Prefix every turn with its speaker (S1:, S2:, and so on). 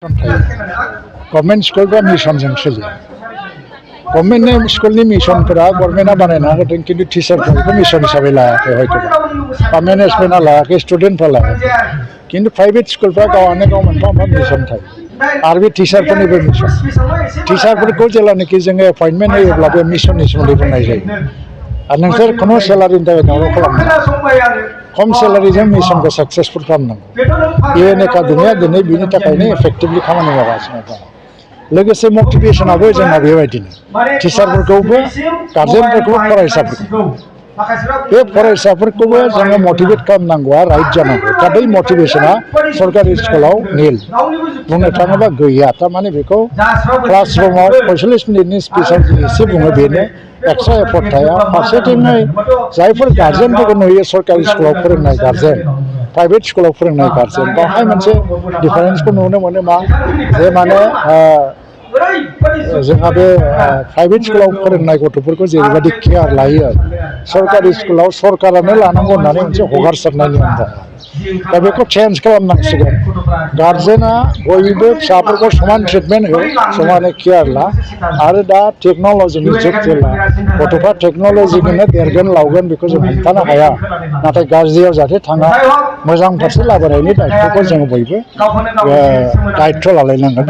S1: Government school का mission जों सोलियो government स्कूलनि मिशनफोरा गभर्नमेंटआ बानायना होदों किन्तु टिचारफोरखौ मिशन हिसाबै लायाखै हयथ' बा मेनेजमेन्टआ लायाखै स्टुडेन्टफ्रा लायाखै किन्तु प्राइभेट स्कुलफ्रा गावआनो गाव मोनफा मोनफा मिशन थायो आरो बे टिचारफोरनिबो मिशन टिचारफोरखौ जेब्लानाखि जोङो एपइन्टमेन्ट होयोब्ला बे मिशननि सोमोन्दै बुंनाय जायो आरो नोंसोर खुनु सेलारिनि थाखाय दावराव खालामनाङा खम सेलारिजों मिशनखौ साक्सेसफुल खालामनांगौ इउएन एकाडेमिया दिनै बिनि थाखायनो इफेक्टिभलि खामानि मावगासिनो दं लोगोसे मटिभेसनाबो जोंना बेबायदिनो टिचारफोरखौबो गार्जेनफोरखौबो फरायसाफोरखौ बे फरायसाफोरखौबो जोङो मटिभेट खालामनांगौआ राइट जानांगौ दा बै मटिभेसना सरकारि स्कुलाव निल बुंनो थाङोबा गैया थारमाने बेखौ क्लासरुमाव 45 मिनिटनि स्पिचाव जि एसे बुङो बेनो एक्सट्रा एफर्ट थाया फारसेथिङै जायफोर गार्जेनफोरखौ नुयो सरकारि स्कुलाव फोरोंनाय गार्जेन प्राइभेट स्कुलाव फोरोंनाय गार्जेन बावहाय मोनसे डिफारेन्सखौ नुनो मोनो मा जे माने जोंहा बे प्राइभेट स्कुलाव फोरोंनाय गथ'फोरखौ जेरैबायदि केयार लायो सरकारि स्कुलाव सरकारानो लानांगौ होननानै मोनसे हगारसारनाय नियम दं दा बेखौ चेन्ज खालामनांसिगोन गार्जेना बयबो फिसाफोरखौ समान ट्रिटमेन्ट हो समानै केयार ला आरो दा टेक्न'लजिनि जुग जेला गथ'फ्रा टेक्न'लजिजोंनो देरगोन लावगोन बेखौ जों हमथानो हाया नाथाय गाज्रियाव जाहाथे थाङा मोजां फारसे लाबोनायनि दायित्वखौ जों बयबो दायित्व लालायनांगोन।